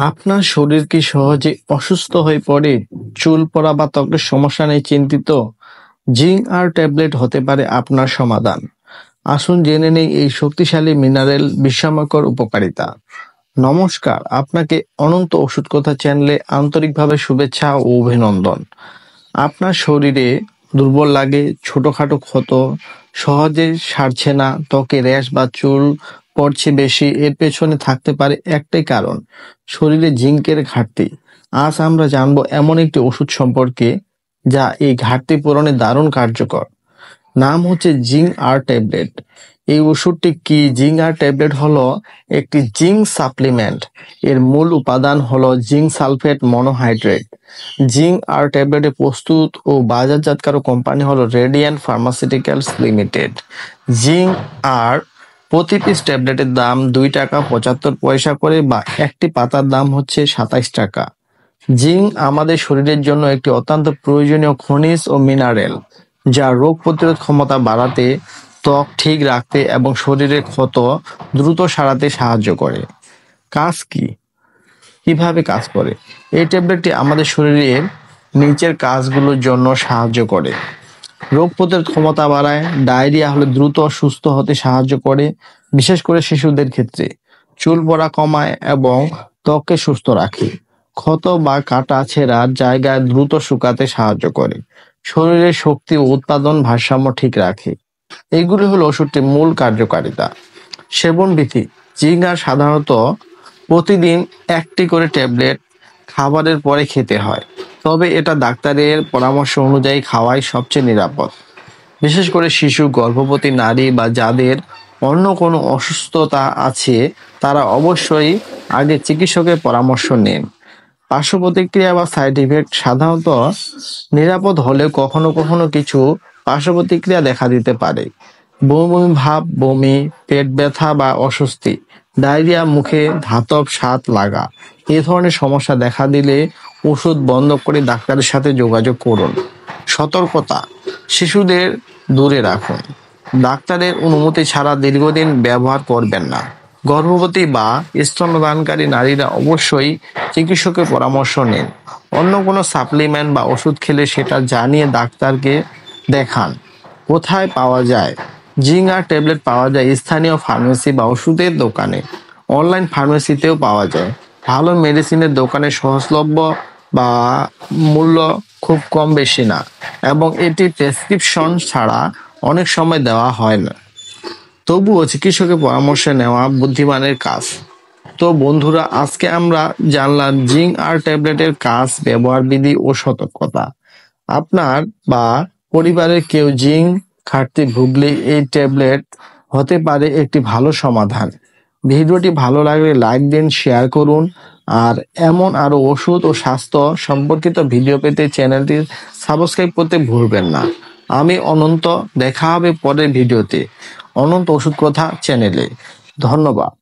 আপনার শরীর কি সহজে অসুস্থ হয়ে পড়ে? চুল পড়া বা ত্বকের সমস্যা নিয়ে চিন্তিত? জিঙ্ক আর ট্যাবলেট হতে পারে আপনার সমাধান। আসুন জেনে নেই এই শক্তিশালী মিনারেল বিস্ময়কর উপকারিতা। নমস্কার, আপনাকে অনন্ত ওষুধ কথা চ্যানেলে আন্তরিকভাবে শুভেচ্ছা ও অভিনন্দন। আপনার শরীরে দুর্বল লাগে, ছোটখাটো ক্ষত সহজে সারছে না, ত্বকে র্যাশ বা চুল পড়ছে বেশি, এর পেছনে থাকতে পারে একটাই কারণ, শরীরে জিঙ্কের ঘাটতি। আজ আমরা জানবো এমন একটি ওষুধ সম্পর্কে যা এই ঘাটতি পূরণে দারুণ কার্যকর। নাম হচ্ছে জিঙ্ক আর ট্যাবলেট। এই ওষুধটি কি? জিঙ্ক আর ট্যাবলেট হলো একটি জিঙ্ক সাপ্লিমেন্ট। এর মূল উপাদান হলো জিঙ্ক সালফেট মনোহাইড্রেট। জিঙ্ক আর ট্যাবলেটের প্রস্তুত ও বাজারজাতকারক কোম্পানি হলো রেডিয়েন্ট ফার্মাসিউটিক্যালস লিমিটেড। জিঙ্ক আর প্রতি পিস ট্যাবলেটের দাম 2 টাকা 75 পয়সা করে, বা একটি পাতার দাম হচ্ছে 27 টাকা। জিঙ্ক আমাদের শরীরের জন্য একটি অত্যন্ত প্রয়োজনীয় খনিজ ও মিনারেল, যা রোগ প্রতিরোধ ক্ষমতা বাড়াতে, ত্বক ঠিক রাখতে এবং শরীরের ক্ষত দ্রুত সারাতে সাহায্য করে। কাজ কি? কিভাবে কাজ করে? এই ট্যাবলেটটি আমাদের শরীরের নিচের কাজগুলোর জন্য সাহায্য করে। রোগ প্রতিরোধ ক্ষমতা বাড়ায়, ডায়রিয়া হলে দ্রুত সুস্থ হতে সাহায্য করে, বিশেষ করে শিশুদের ক্ষেত্রে। চুল পড়া কমায় এবং ত্বককে সুস্থ রাখে। ক্ষত বা কাটা ছেঁড়ার জায়গায় দ্রুত শুকাতে সাহায্য করে। শরীরের শক্তি ও উৎপাদন ভারসাম্য ঠিক রাখে। এগুলি হলো ওষুধটির মূল কার্যকারিতা। সেবন বিধি: জিঙ্ক সাধারণত প্রতিদিন একটি করে ট্যাবলেট খাবারের পরে খেতে হয়, তবে এটা ডাক্তারের পরামর্শ অনুযায়ী খাওয়াই সবচেয়ে নিরাপদ। বিশেষ করে শিশু, গর্ভবতী নারী বা যাদের অন্য কোনো অসুস্থতা আছে, তারা অবশ্যই আগে চিকিৎসকের পরামর্শ নিন। পার্শ্ব প্রতিক্রিয়া বা সাইড ইফেক্ট: সাধারণত নিরাপদ হলেও কখনো কখনো কিছু পার্শ্ব প্রতিক্রিয়া দেখা দিতে পারে। বমি বমি ভাব, বমি, পেট ব্যথা বা অস্বস্তি, ডায়রিয়া, মুখে ধাতব স্বাদ লাগা, এ ধরনের সমস্যা দেখা দিলে ওষুধ বন্ধ করে ডাক্তারের সাথে যোগাযোগ করুন। সতর্কতা: শিশুদের দূরে রাখুন। ডাক্তারের অনুমতি ছাড়া দীর্ঘদিন ব্যবহার করবেন না। গর্ভবতী বা স্তন্যদানকারী নারীরা অবশ্যই চিকিৎসকের পরামর্শ নিন। অন্য কোনো সাপ্লিমেন্ট বা ওষুধ খেলে সেটা জানিয়ে ডাক্তারকে দেখান। কোথায় পাওয়া যায়? জিঙ্ক আর ট্যাবলেট পাওয়া যায় স্থানীয় ফার্মেসি বা ওষুধের দোকানে। অনলাইন ফার্মেসিতেও পাওয়া যায়। ভালো মেডিসিনের দোকানে সহজলভ্য, বা মূল্য খুব কম বেশি না, এবং এটি প্রেসক্রিপশন ছাড়া অনেক সময় দেওয়া হয় না। তবুও চিকিৎসকের পরামর্শ নেওয়া বুদ্ধিমানের কাজ। তো বন্ধুরা, আজকে আমরা জানলাম জিঙ্ক আর ট্যাবলেটের কাজ, ব্যবহার বিধি ও সতর্কতা। আপনার বা পরিবারের কেউ জিঙ্ক ঘাটতি ভুগলে এই ট্যাবলেট হতে পারে একটি ভালো সমাধান। ভিডিওটি ভালো লাগলে লাইক দিন, শেয়ার করুন, আর এমন আরো ওষুধ ও স্বাস্থ্য সম্পর্কিত ভিডিও পেতে চ্যানেলটি সাবস্ক্রাইব করতে ভুলবেন না। আমি অনন্ত, দেখা হবে পরের ভিডিওতে অনন্ত ওষুধ কথা চ্যানেলে। ধন্যবাদ।